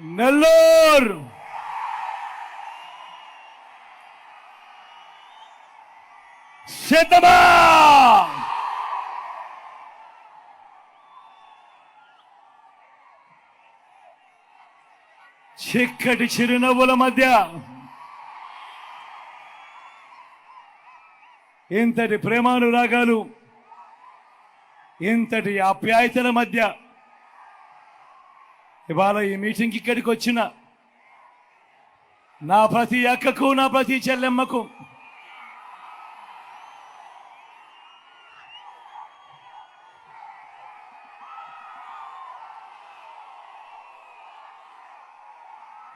నెల్లూరు సిద్ధమా? చిక్కటి చిరునవ్వుల మధ్య ఇంతటి ప్రేమానురాగాలు, ఇంతటి ఆప్యాయతల మధ్య ఇవాళ ఈ మీటింగ్కి ఇక్కడికి వచ్చిన నా ప్రతి అక్కకు, నా ప్రతి చెల్లెమ్మకు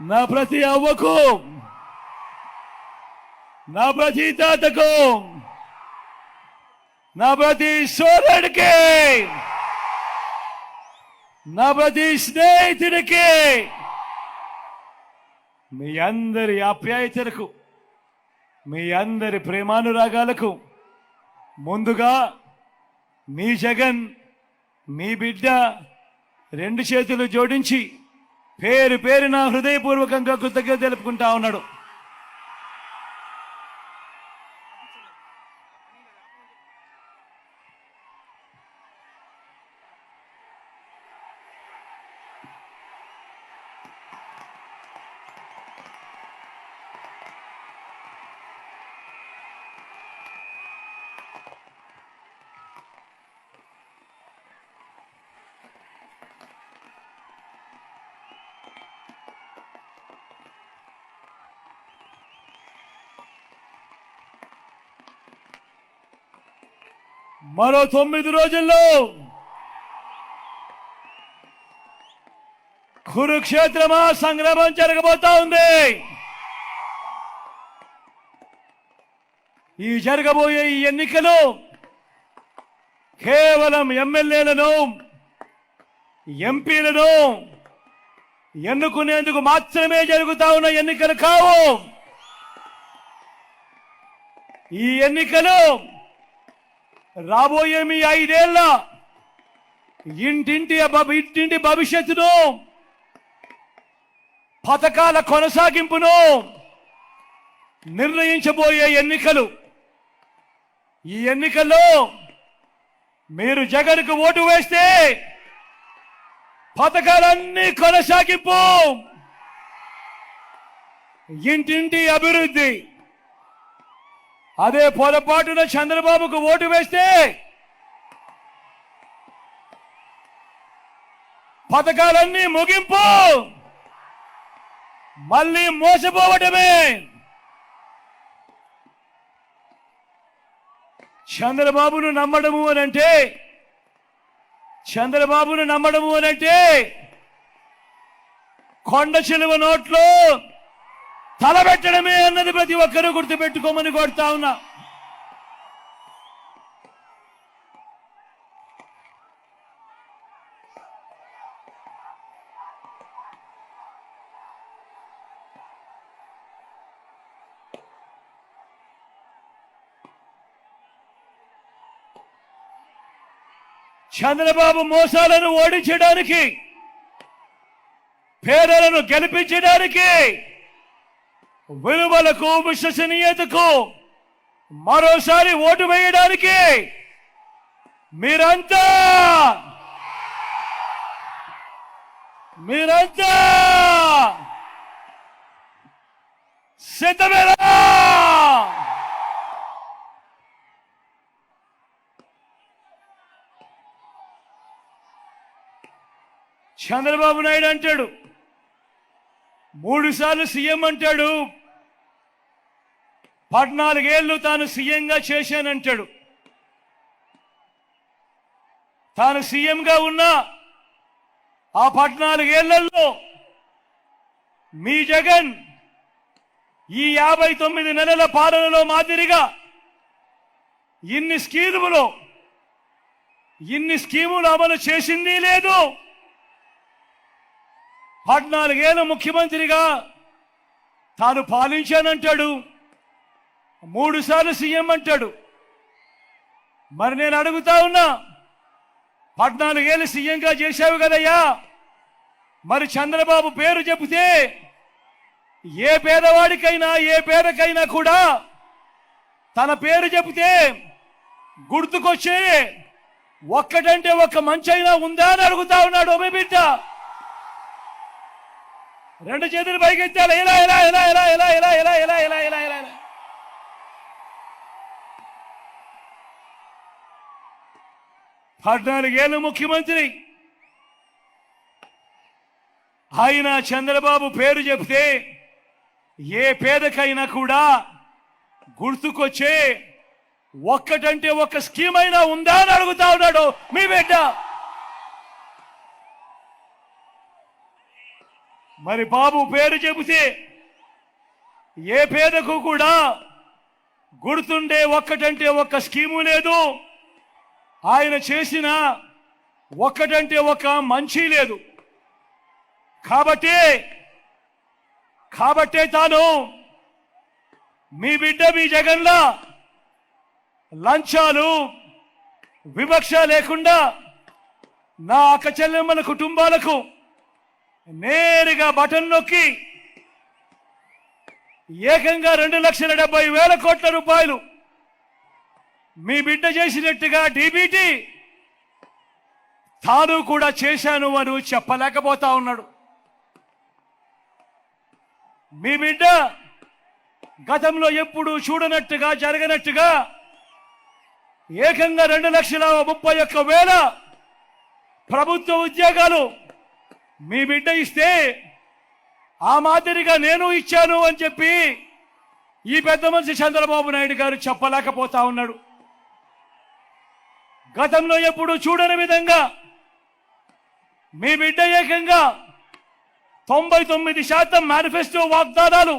నా ప్రతి అవ్వకు, నా ప్రతి తాతకు, నా ప్రతి సోదరుడికి, నా ప్రతి స్నేహితుడికి, మీ అందరి ఆప్యాయతలకు, మీ అందరి ప్రేమానురాగాలకు ముందుగా మీ జగన్, మీ బిడ్డ రెండు చేతులు జోడించి పేరు పేరున హృదయపూర్వకంగా కృతజ్ఞత తెలుపుకుంటా ఉన్నాడు. మరో 9 రోజుల్లో కురుక్షేత్రమా సంగ్రామం జరగబోతా ఉంది. ఈ జరగబోయే ఈ ఎన్నికలు కేవలం ఎమ్మెల్యేలను, ఎంపీలను ఎన్నుకునేందుకు మాత్రమే జరుగుతా ఉన్న ఎన్నికలు కావు. ఈ ఎన్నికలు రాబోయే మీ 5 ఏళ్ల ఇంటింటి భవిష్యత్తును, పథకాల కొనసాగింపును నిర్ణయించబోయే ఎన్నికలు. ఈ ఎన్నికల్లో మీరు జగన్కు ఓటు వేస్తే పథకాలన్నీ కొనసాగింపు, ఇంటింటి అభివృద్ధి. అదే పొరపాటున చంద్రబాబుకు ఓటు వేస్తే పథకాలన్నీ ముగింపు, మళ్ళీ మోసపోవటమే. చంద్రబాబును నమ్మడము అనంటే కొండ చిలువ నోట్లో తలబెట్టడమే అన్నది ప్రతి ఒక్కరూ గుర్తుపెట్టుకోమని కోరుతా ఉన్నా. చంద్రబాబు మోసాలను ఓడించడానికి, పేదలను గెలిపించడానికి, విలువలకు, విశ్వసనీయతకు మరోసారి ఓటు వేయడానికి మీరంతా సిద్ధమేనా? చంద్రబాబు నాయుడు అంటాడు 3 సార్లు సీఎం అంటాడు, 14 ఏళ్ళు తాను సీఎంగా చేశానంటాడు. తాను సీఎంగా ఉన్న ఆ 14 ఏళ్లలో మీ జగన్ ఈ 59 నెలల పాలనలో మాదిరిగా ఇన్ని స్కీములు అమలు చేసింది లేదు. 14 ఏళ్ళు ముఖ్యమంత్రిగా తాను పాలించానంటాడు, 3 సార్లు సీఎం అంటాడు. మరి నేను అడుగుతా ఉన్నా, 14 ఏళ్ళు సీఎంగా చేశావు కదయ్యా, మరి చంద్రబాబు పేరు చెబితే ఏ పేదవాడికైనా ఏ పేదకైనా కూడా తన పేరు చెబితే గుర్తుకొచ్చే ఒక్కటంటే ఒక్క మంచైనా ఉందా అని అడుగుతా ఉన్నాడు మీ బిడ్డ. రెండు చేతులు పైకెత్తాలి. ఇలా ఇలా ఇలా ఇలా ఇలా ఇలా ఇలా ఇలా ఇలా ఇలా ఇలా 14 ఏళ్ళు ముఖ్యమంత్రి ఆయన చంద్రబాబు పేరు చెప్తే ఏ పేదకైనా కూడా గుర్తుకొచ్చే ఒక్కటంటే ఒక్క స్కీమ్ అయినా ఉందా అని అడుగుతా ఉన్నాడు మీ బిడ్డ. మరి బాబు పేరు చెబితే ఏ పేదకు కూడా గుర్తుండే ఒక్కటంటే ఒక్క స్కీము లేదు. ఆయన చేసిన ఒక్కటంటే ఒక్క మంచి లేదు. కాబట్టే తాను మీ బిడ్డ మీ జగన్లా లంచాలు వివక్ష లేకుండా నా అక్క చెల్లెమ్మల కుటుంబాలకు నేరుగా బటన్ నొక్కి ఏకంగా 2,70,000 కోట్ల రూపాయలు మీ బిడ్డ చేసినట్టుగా డీబీటీ తాను కూడా చేశాను అని చెప్పలేకపోతా ఉన్నాడు. మీ బిడ్డ గతంలో ఎప్పుడు చూడనట్టుగా జరగనట్టుగా ఏకంగా 2,31,000 ప్రభుత్వ ఉద్యోగాలు మీ బిడ్డ ఇస్తే ఆ మాదిరిగా నేను ఇచ్చాను అని చెప్పి ఈ పెద్ద మనిషి చంద్రబాబు నాయుడు గారు చెప్పలేకపోతా ఉన్నాడు. గతంలో ఎప్పుడు చూడని విధంగా మీ బిడ్డ ఏకంగా 99% మేనిఫెస్టో వాగ్దానాలు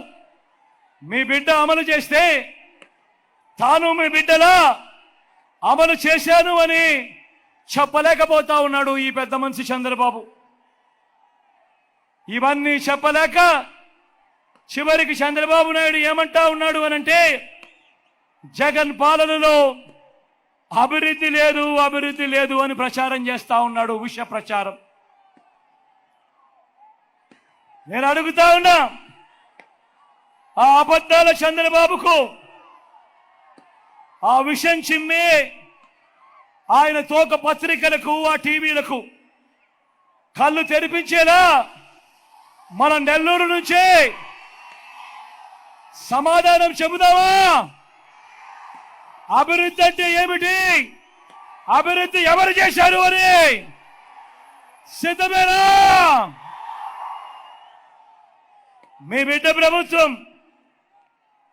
మీ బిడ్డ అమలు చేస్తే తాను మీ బిడ్డలా అమలు చేశాను అని చెప్పలేకపోతా ఉన్నాడు ఈ పెద్ద మనిషి చంద్రబాబు. ఇవన్నీ చెప్పలేక చివరికి చంద్రబాబు నాయుడు ఏమంటా ఉన్నాడు అనంటే జగన్ పాలనలో అభివృద్ధి లేదు అని ప్రచారం చేస్తా ఉన్నాడు, విష ప్రచారం. నేను అడుగుతా ఉన్నా, ఆ అబద్ధాల చంద్రబాబుకు ఆ విషయం చిమ్మి ఆయన తోక పత్రికలకు ఆ టీవీలకు కళ్ళు తెరిపించేలా మన నెల్లూరు నుంచే సమాధానం చెబుదామా? అభివృద్ధి అంటే ఏమిటి, అభివృద్ధి ఎవరు చేశారు అని సిద్ధమేనా? మీ బిడ్డ ప్రభుత్వం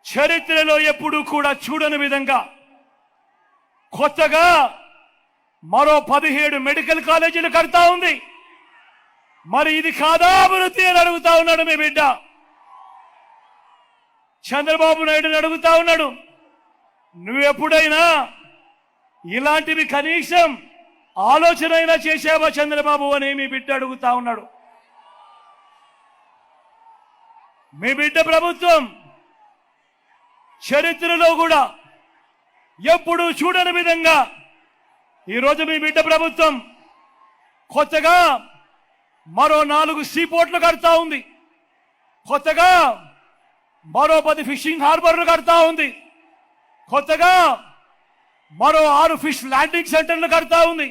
చరిత్రలో ఎప్పుడూ కూడా చూడని విధంగా కొత్తగా మరో 17 మెడికల్ కాలేజీలు కడతా ఉంది. మరి ఇది కాదా అభివృద్ధి అని అడుగుతా ఉన్నాడు మీ బిడ్డ. చంద్రబాబు నాయుడుని అడుగుతా ఉన్నాడు, నువ్వెప్పుడైనా ఇలాంటివి కనీసం ఆలోచన అయినా చేశావా చంద్రబాబు అని మీ బిడ్డ అడుగుతా ఉన్నాడు. మీ బిడ్డ ప్రభుత్వం చరిత్రలో కూడా ఎప్పుడూ చూడని విధంగా ఈరోజు మీ బిడ్డ ప్రభుత్వం కొత్తగా మరో 4 సీపోర్ట్లు కడతా ఉంది. కొత్తగా మరో 10 ఫిషింగ్ హార్బర్లు కడతా ఉంది. కొత్తగా మరో 6 ఫిష్ ల్యాండింగ్ సెంటర్లు కడతా ఉంది.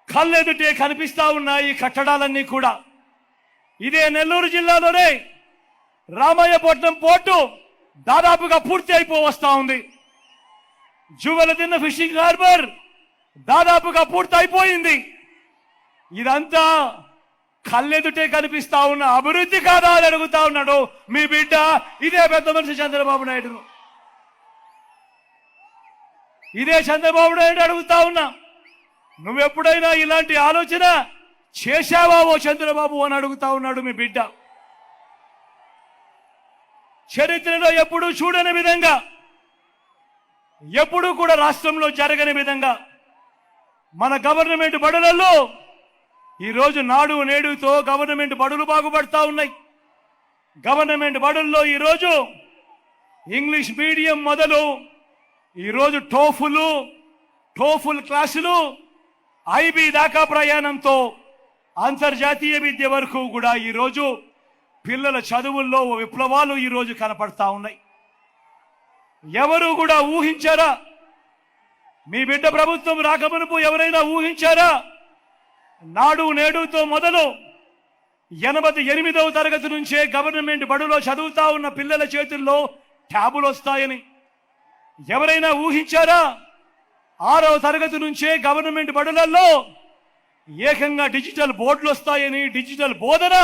కళ్ళెదుటే కనిపిస్తా ఉన్నాయి ఈ కట్టడాలన్నీ కూడా. ఇదే నెల్లూరు జిల్లాలోనే రామయ్యపట్నం పోర్టు దాదాపుగా పూర్తి అయిపోవస్తా ఉంది. జువెలదిన్న ఫిషింగ్ హార్బర్ దాదాపుగా పూర్తి అయిపోయింది. ఇదంతా కళ్ళెదుటే కనిపిస్తా ఉన్న అభివృద్ధి కాదా అని అడుగుతా ఉన్నాడు మీ బిడ్డ. ఇదే పెద్ద మనిషి చంద్రబాబు నాయుడు. ఇదే చంద్రబాబు నాయుడు అడుగుతా ఉన్నా, నువ్వెప్పుడైనా ఇలాంటి ఆలోచన చేశావా ఓ చంద్రబాబు అని అడుగుతా ఉన్నాడు మీ బిడ్డ. చరిత్రలో ఎప్పుడూ చూడని విధంగా, ఎప్పుడూ కూడా రాష్ట్రంలో జరగని విధంగా మన గవర్నమెంట్ బడులలో ఈరోజు నాడు నేడుతో గవర్నమెంట్ బడులు బాగుపడతా ఉన్నాయి. గవర్నమెంట్ బడుల్లో ఈరోజు ఇంగ్లీష్ మీడియం మొదలు ఈరోజు టోఫుల్ క్లాసులు IB దాకా ప్రయాణంతో అంతర్జాతీయ విద్య వరకు కూడా ఈరోజు పిల్లల చదువుల్లో విప్లవాలు ఈరోజు కనపడతా ఉన్నాయి. ఎవరు కూడా ఊహించారా? మీ బిడ్డ ప్రభుత్వం రాకమునుపు ఎవరైనా ఊహించారా? నాడు నేడుతో మొదలు 88వ తరగతి నుంచే గవర్నమెంట్ బడులో చదువుతా ఉన్న పిల్లల చేతుల్లో ట్యాబులు వస్తాయని ఎవరైనా ఊహించారా? 6వ తరగతి నుంచే గవర్నమెంట్ బడులలో ఏకంగా డిజిటల్ బోర్డులు వస్తాయని, డిజిటల్ బోధన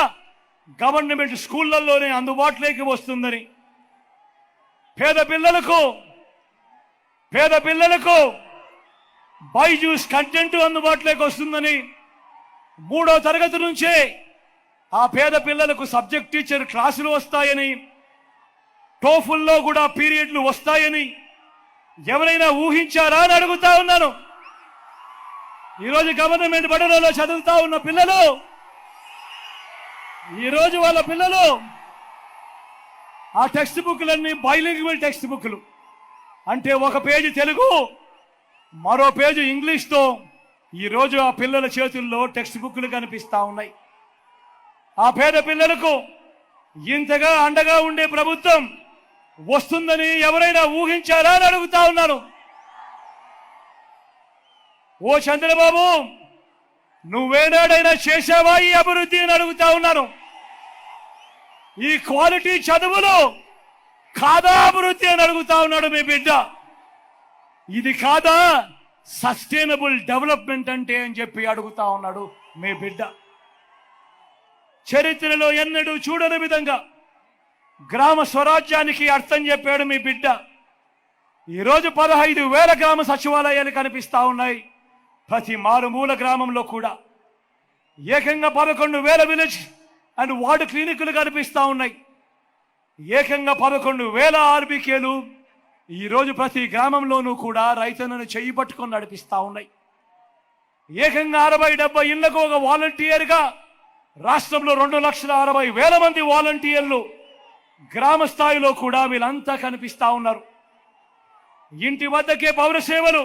గవర్నమెంట్ స్కూళ్లలోనే అందుబాటులోకి వస్తుందని, పేద పిల్లలకు బైజూస్ కంటెంట్ అందుబాటులోకి వస్తుందని, 3వ తరగతి నుంచే ఆ పేద పిల్లలకు సబ్జెక్ట్ టీచర్ క్లాసులు వస్తాయని, టోఫుల్లో కూడా పీరియడ్లు వస్తాయని ఎవరైనా ఊహించారా అని అడుగుతా ఉన్నాను. ఈరోజు గవర్నమెంట్ బడులలో చదువుతా ఉన్న పిల్లలు, ఈరోజు వాళ్ళ పిల్లలు ఆ టెక్స్ట్ బుక్లన్నీ బైలింగ్వల్ టెక్స్ట్ బుక్లు, అంటే ఒక పేజీ తెలుగు మరో పేజీ ఇంగ్లీష్తో ఈరోజు ఆ పిల్లల చేతుల్లో టెక్స్ట్ బుక్లు కనిపిస్తా ఉన్నాయి. ఆ పేద పిల్లలకు ఇంతగా అండగా ఉండే ప్రభుత్వం వస్తుందని ఎవరైనా ఊహించారా అని అడుగుతా ఉన్నాను. ఓ చంద్రబాబు, నువ్వేనాడైనా చేశావా ఈ అభివృద్ధి అని అడుగుతా ఉన్నాను. ఈ క్వాలిటీ చదువులు కాదా అభివృద్ధి అని అడుగుతా ఉన్నాడు మీ బిడ్డ. ఇది కాదా సస్టైనబుల్ డెవలప్మెంట్ అంటే అని చెప్పి అడుగుతా ఉన్నాడు మీ బిడ్డ. చరిత్రలో ఎన్నడూ చూడని విధంగా గ్రామ స్వరాజ్యానికి అర్థం చెప్పాడు మీ బిడ్డ. ఈరోజు 15,000 గ్రామ సచివాలయాలు కనిపిస్తా ఉన్నాయి. ప్రతి మారుమూల గ్రామంలో కూడా ఏకంగా 11,000 విలేజ్ అండ్ వార్డు క్లినిక్లు కనిపిస్తా ఉన్నాయి. ఏకంగా 11,000 ఆర్బీకేలు ఈరోజు ప్రతి గ్రామంలోనూ కూడా రైతన్నను చెయ్యి పట్టుకొని నడిపిస్తా ఉన్నాయి. ఏకంగా 60-70 ఇళ్లకు ఒక వాలంటీర్గా రాష్ట్రంలో 2,60,000 మంది వాలంటీర్లు గ్రామ స్థాయిలో కూడా వీళ్ళంతా కనిపిస్తా ఉన్నారు. ఇంటి వద్దకే పౌర సేవలు,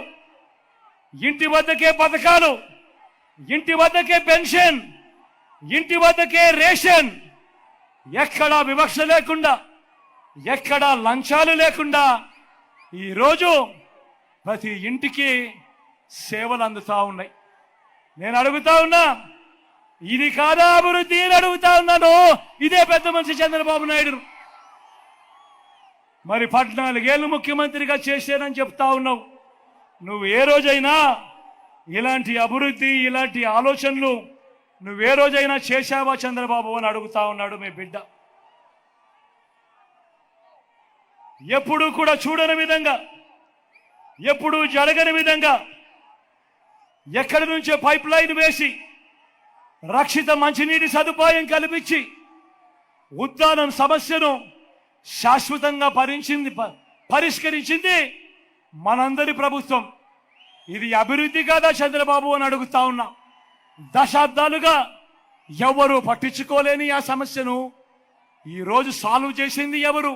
ఇంటి వద్దకే పథకాలు, ఇంటి వద్దకే పెన్షన్, ఇంటి వద్దకే రేషన్, ఎక్కడా వివక్ష లేకుండా, ఎక్కడా లంచాలు లేకుండా ఈరోజు ప్రతి ఇంటికి సేవలు అందుతా ఉన్నాయి. నేను అడుగుతా ఉన్నా, ఇది కాదా అభివృద్ధి అని అడుగుతా ఉన్నాను ఇదే పెద్ద మనిషి చంద్రబాబు నాయుడు. మరి 14 ఏళ్ళు ముఖ్యమంత్రిగా చేశానని చెప్తా ఉన్నావు. నువ్వు ఏ రోజైనా ఇలాంటి అభివృద్ధి, ఇలాంటి ఆలోచనలు నువ్వే రోజైనా చేశావా చంద్రబాబు అని అడుగుతా ఉన్నాడు మీ బిడ్డ. ఎప్పుడూ కూడా చూడని విధంగా, ఎప్పుడూ జరగని విధంగా ఎక్కడి నుంచో పైప్ లైన్ వేసి రక్షిత మంచినీటి సదుపాయం కల్పించి ఉద్దానం సమస్యను శాశ్వతంగా పరిష్కరించింది మనందరి ప్రభుత్వం. ఇది అభివృద్ధి కాదా చంద్రబాబు అని అడుగుతా ఉన్నా. దశాబ్దాలుగా ఎవరు పట్టించుకోలేని ఆ సమస్యను ఈరోజు సాల్వ్ చేసింది ఎవరు?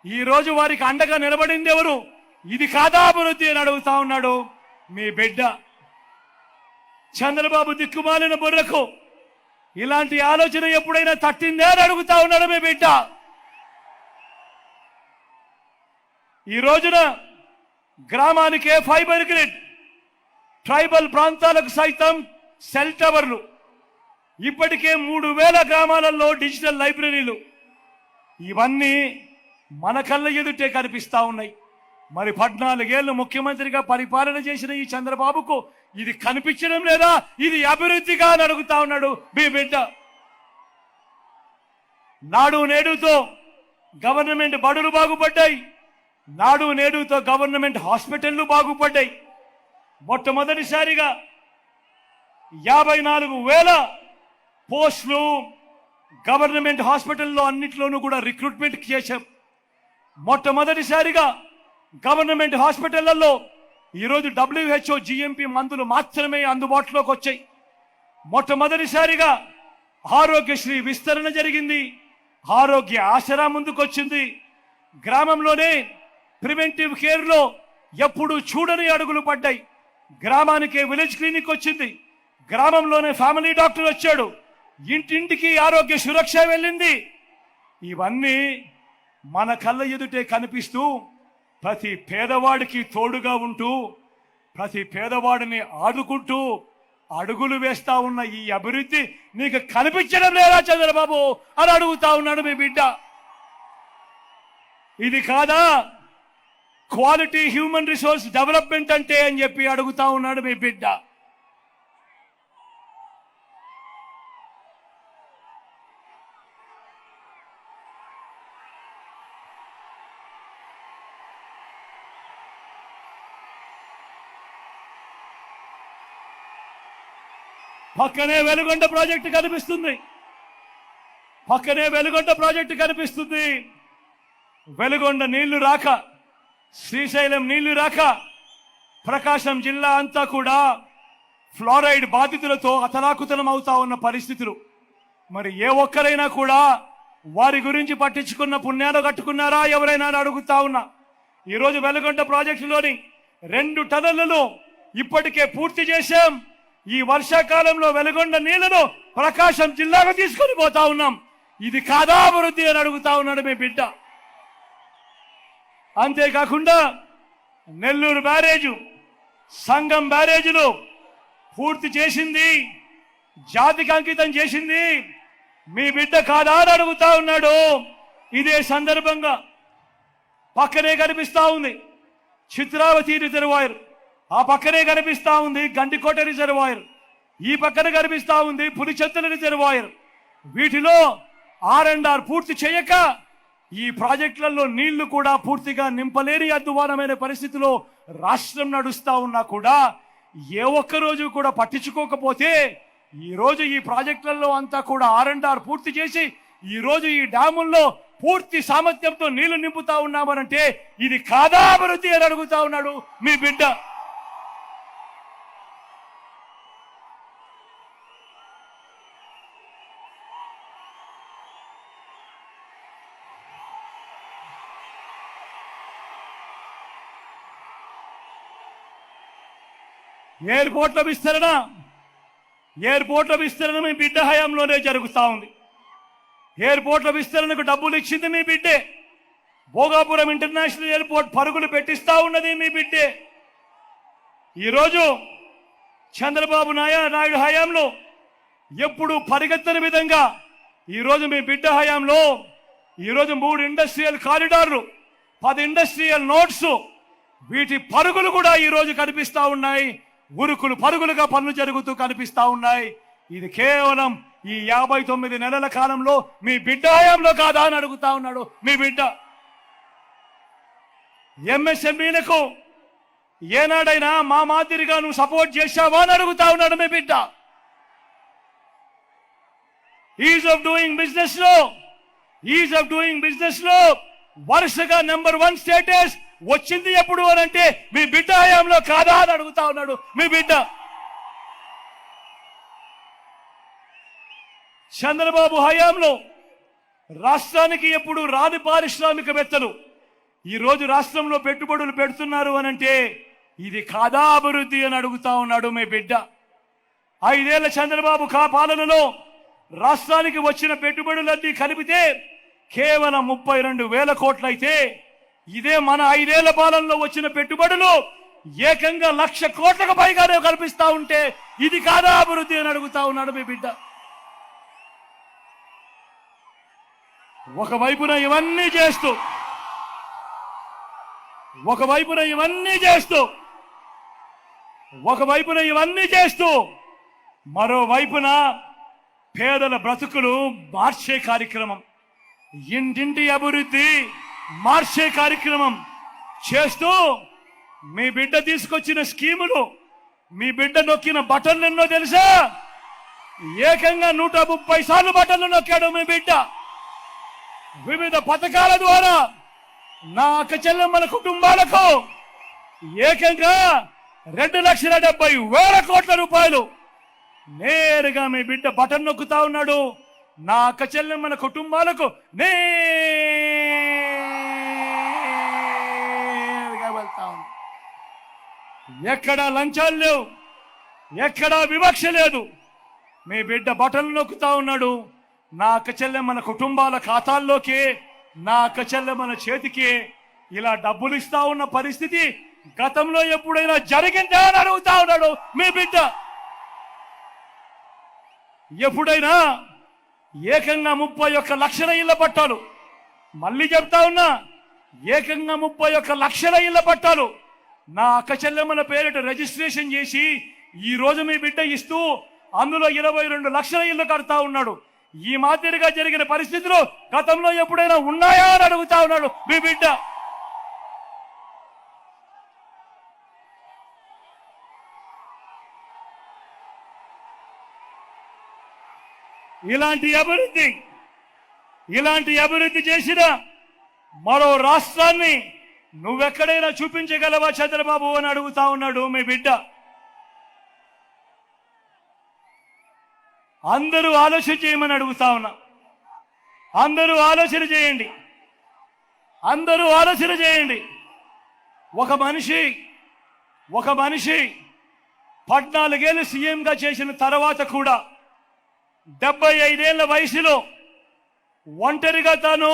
ఈరోజు వారికి అండగా నిలబడింది ఎవరు? ఇది కాదా అభివృద్ధి అని అడుగుతా ఉన్నాడు మీ బిడ్డ. చంద్రబాబు దిక్కుమాలిన బుర్రకు ఇలాంటి ఆలోచన ఎప్పుడైనా తట్టిందే అని అడుగుతా ఉన్నాడు మీ బిడ్డ. ఈ రోజున గ్రామానికే ఫైబర్ గ్రిడ్, ట్రైబల్ ప్రాంతాలకు సైతం సెల్ టవర్లు, ఇప్పటికే 3,000 గ్రామాలలో డిజిటల్ లైబ్రరీలు, ఇవన్నీ మన కళ్ళ ఎదుటే కనిపిస్తా ఉన్నాయి. మరి 14 ఏళ్ళు ముఖ్యమంత్రిగా పరిపాలన చేసిన ఈ చంద్రబాబుకు ఇది కనిపించడం లేదా? ఇది అభివృద్ధిగా అని అడుగుతా ఉన్నాడు మీ బిడ్డ. నాడు నేడుతో గవర్నమెంట్ బడులు బాగుపడ్డాయి. నాడు నేడుతో గవర్నమెంట్ హాస్పిటళ్లు బాగుపడ్డాయి. మొట్టమొదటిసారిగా 54,000 పోస్టులు గవర్నమెంట్ హాస్పిటల్లో అన్నిట్లోనూ కూడా రిక్రూట్మెంట్ చేశాం. మొట్టమొదటిసారిగా గవర్నమెంట్ హాస్పిటళ్లలో ఈరోజు WHO GMP మందులు మాత్రమే అందుబాటులోకి వచ్చాయి. మొట్టమొదటిసారిగా ఆరోగ్యశ్రీ విస్తరణ జరిగింది. ఆరోగ్య ఆసరా ముందుకొచ్చింది. గ్రామంలోనే ప్రివెంటివ్ కేర్లో ఎప్పుడు చూడని అడుగులు పడ్డాయి. గ్రామానికే విలేజ్ క్లినిక్ వచ్చింది. గ్రామంలోనే ఫ్యామిలీ డాక్టర్ వచ్చాడు, ఇంటింటికి ఆరోగ్య సురక్ష వెళ్ళింది. ఇవన్నీ మన కళ్ళ ఎదుటే కనిపిస్తూ ప్రతి పేదవాడికి తోడుగా ఉంటూ ప్రతి పేదవాడిని ఆదుకుంటూ అడుగులు వేస్తా ఉన్న ఈ అభివృద్ధి నీకు కనిపించడం లేదా చంద్రబాబు అని అడుగుతా ఉన్నాడు మీ బిడ్డ. ఇది కాదా క్వాలిటీ హ్యూమన్ రిసోర్స్ డెవలప్మెంట్ అంటే అని చెప్పి అడుగుతా ఉన్నాడు మీ బిడ్డ. పక్కనే వెలుగొండ ప్రాజెక్టు కనిపిస్తుంది, పక్కనే వెలుగొండ ప్రాజెక్టు కనిపిస్తుంది. వెలుగొండ నీళ్లు రాక, శ్రీశైలం నీళ్లు రాక ప్రకాశం జిల్లా అంతా కూడా ఫ్లోరైడ్ బాధితులతో అతలాకుతలం అవుతా ఉన్న పరిస్థితులు. మరి ఏ ఒక్కరైనా కూడా వారి గురించి పట్టించుకున్న పుణ్యాలు కట్టుకున్నారా ఎవరైనా అడుగుతా ఉన్నా. ఈరోజు వెలుగొండ ప్రాజెక్టులోని 2 టన్నులను ఇప్పటికే పూర్తి చేశాం. ఈ వర్షాకాలంలో వెలుగొండ నీళ్లను ప్రకాశం జిల్లాకు తీసుకొని పోతా ఉన్నాం. ఇది కాదా అభివృద్ధి అని అడుగుతా ఉన్నాడు మీ బిడ్డ. అంతేకాకుండా నెల్లూరు బ్యారేజు, సంగం బ్యారేజీలు పూర్తి చేసింది, జాతికి అంకితం చేసింది మీ బిడ్డ కాదా అని అడుగుతా ఉన్నాడు. ఇదే సందర్భంగా పక్కనే కనిపిస్తా ఉంది చిత్రావతి రిజర్వాయర్, ఆ పక్కనే కనిపిస్తా ఉంది గండికోట రిజర్వాయర్, ఈ పక్కన కనిపిస్తా ఉంది పులిచెత్తల రిజర్వాయర్. వీటిలో R&R పూర్తి చేయక ఈ ప్రాజెక్టులలో నీళ్లు కూడా పూర్తిగా నింపలేని అధ్వానమైన పరిస్థితిలో రాష్ట్రం నడుస్తా ఉన్నా కూడా ఏ ఒక్క రోజు కూడా పట్టించుకోకపోతే ఈ రోజు ఈ ప్రాజెక్టులలో అంతా కూడా R&R పూర్తి చేసి ఈ రోజు ఈ డ్యాముల్లో పూర్తి సామర్థ్యంతో నీళ్లు నింపుతా ఉన్నామనంటే ఇది కాదా అభివృద్ధి అని అడుగుతా ఉన్నాడు మీ బిడ్డ. ఎయిర్పోర్ట్ల విస్తరణ మీ బిడ్డ హయాంలోనే జరుగుతూ ఉంది. ఎయిర్పోర్ట్ల విస్తరణకు డబ్బులు ఇచ్చింది మీ బిడ్డే. భోగాపురం ఇంటర్నేషనల్ ఎయిర్పోర్ట్ పరుగులు పెట్టిస్తా ఉన్నది మీ బిడ్డే. ఈరోజు చంద్రబాబు నాయుడు హయాంలో ఎప్పుడు పరిగెత్తని విధంగా ఈరోజు మీ బిడ్డ హయాంలో ఈరోజు 3 ఇండస్ట్రియల్ కారిడార్లు, 10 ఇండస్ట్రియల్ నోట్స్, వీటి పరుగులు కూడా ఈరోజు కనిపిస్తా ఉన్నాయి. ఉరుకులు పరుగులుగా పనులు జరుగుతూ కనిపిస్తా ఉన్నాయి. ఇది కేవలం ఈ 59 నెలల కాలంలో మీ బిడ్డ హయాంలో కాదా అని అడుగుతా ఉన్నాడు మీ బిడ్డ. MSMEలకు ఏనాడైనా మా మాదిరిగా నువ్వు సపోర్ట్ చేశావా అని అడుగుతా ఉన్నాడు మీ బిడ్డ. ఈజ్ ఆఫ్ డూయింగ్ బిజినెస్ లో వరుసగా నెంబర్ 1 స్టేటస్ వచ్చింది ఎప్పుడు అని అంటే మీ బిడ్డ హయాంలో కాదా అని అడుగుతా ఉన్నాడు మీ బిడ్డ. చంద్రబాబు హయాంలో రాష్ట్రానికి ఎప్పుడు రాని పారిశ్రామికవేత్తలు ఈరోజు రాష్ట్రంలో పెట్టుబడులు పెడుతున్నారు అని అంటే ఇది కాదా అభివృద్ధి అని అడుగుతా ఉన్నాడు మీ బిడ్డ. 5 ఏళ్ల చంద్రబాబు పాలనలో రాష్ట్రానికి వచ్చిన పెట్టుబడులన్నీ కలిపితే కేవలం 32,000 కోట్లయితే ఇదే మన 5 ఏళ్ల పాలనలో వచ్చిన పెట్టుబడులు ఏకంగా 1,00,000 కోట్లకు పైగానే కల్పిస్తా ఉంటే ఇది కాదా అభివృద్ధి అని అడుగుతా ఉన్నాడు మీ బిడ్డ. ఒకవైపున ఇవన్నీ చేస్తూ మరోవైపున పేదల బ్రతుకులు మార్చే కార్యక్రమం, ఇంటింటి అభివృద్ధి మార్చే కార్యక్రమం చేస్తూ మీ బిడ్డ తీసుకొచ్చిన స్కీములు, మీ బిడ్డ నొక్కిన బటన్లు ఎన్నో తెలుసా? ఏకంగా 130 సార్లు బటన్లు నొక్కాడు మీ బిడ్డ. వివిధ పథకాల ద్వారా నా అక్క చెల్లెమ్మల కుటుంబాలకు ఏకంగా 2,70,000 కోట్ల రూపాయలు నేరుగా మీ బిడ్డ బటన్ నొక్కుతా ఉన్నాడు. నా అక్క చెల్లెమ్మల కుటుంబాలకు నేరుగా వెళ్తా ఉంది. ఎక్కడ లంచాలు లేవు, ఎక్కడా వివక్ష లేదు. మీ బిడ్డ బటన్లు నొక్కుతా ఉన్నాడు. నా అక్క చెల్లెమ్మల కుటుంబాల ఖాతాల్లోకి, నా అక్క చెల్లెమ్మల చేతికి ఇలా డబ్బులు ఇస్తా ఉన్న పరిస్థితి గతంలో ఎప్పుడైనా జరిగిందా అని అడుగుతా ఉన్నాడు మీ బిడ్డ. ఎప్పుడైనా ఏకంగా 31 లక్షల ఇళ్ల పట్టాలు, మళ్ళీ చెప్తా ఉన్నా, ఏకంగా 31 లక్షల ఇళ్ల పట్టాలు నా అక్క చెల్లెమ్మల పేరిట రిజిస్ట్రేషన్ చేసి ఈ రోజు మీ బిడ్డ ఇస్తూ అందులో 22 లక్షల ఇళ్లు కడతా ఉన్నాడు. ఈ మాదిరిగా జరిగిన పరిస్థితులు గతంలో ఎప్పుడైనా ఉన్నాయా అని అడుగుతా ఉన్నాడు మీ బిడ్డ. ఇలాంటి అభివృద్ధి చేసిన మరో రాష్ట్రాన్ని నువ్వెక్కడైనా చూపించగలవా చంద్రబాబు అని అడుగుతా ఉన్నాడు మీ బిడ్డ. అందరూ ఆలోచన చేయమని అడుగుతా ఉన్నా. అందరూ ఆలోచన చేయండి. అందరూ ఆలోచన చేయండి. ఒక మనిషి 14 ఏళ్ళు సీఎంగా చేసిన తర్వాత కూడా 75 ఏళ్ల వయసులో ఒంటరిగా తాను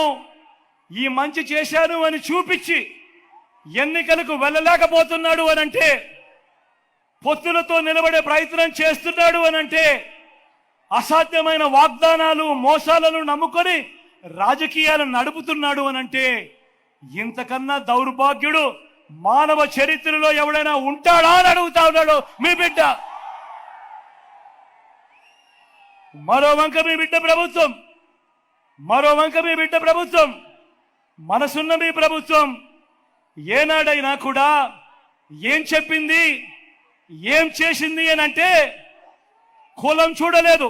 ఈ మంచి చేశాను అని చూపించి ఎన్నికలకు వెళ్ళలేకపోతున్నాడు అనంటే, పొత్తులతో నిలబడే ప్రయత్నం చేస్తున్నాడు అనంటే, అసాధ్యమైన వాగ్దానాలు మోసాలను నమ్ముకొని రాజకీయాలను నడుపుతున్నాడు అనంటే, ఇంతకన్నా దౌర్భాగ్యుడు మానవ చరిత్రలో ఎవడైనా ఉంటాడా అని అడుగుతా ఉన్నాడు మీ బిడ్డ. మరో వంక మీ బిడ్డ ప్రభుత్వం, మనసున్న మీ ప్రభుత్వం ఏనాడైనా కూడా ఏం చెప్పింది, ఏం చేసింది అని అంటే, కులం చూడలేదు,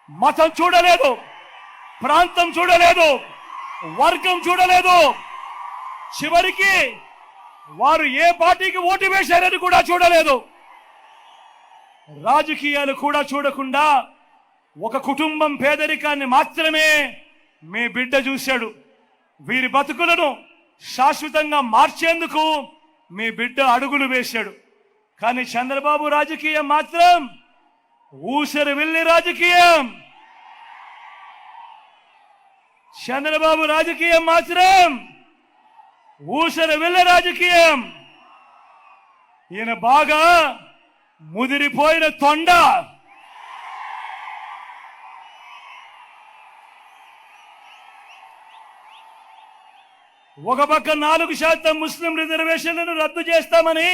మతం చూడలేదు, ప్రాంతం చూడలేదు, వర్గం చూడలేదు, చివరికి వారు ఏ పార్టీకి ఓటు వేశారని కూడా చూడలేదు. రాజకీయాలు కూడా చూడకుండా ఒక కుటుంబం పేదరికాన్ని మాత్రమే మీ బిడ్డ చూశాడు. వీరి బతుకులను శాశ్వతంగా మార్చేందుకు మీ బిడ్డ అడుగులు వేశాడు. కానీ చంద్రబాబు రాజకీయం మాత్రం ఊసరి వెళ్ళి రాజకీయం. చంద్రబాబు రాజకీయం మాత్రం ఊసరి వెళ్ళి రాజకీయం. ఈయన బాగా ముదిరిపోయిన తొండ. ఒక పక్క 4% ముస్లిం రిజర్వేషన్లను రద్దు చేస్తామని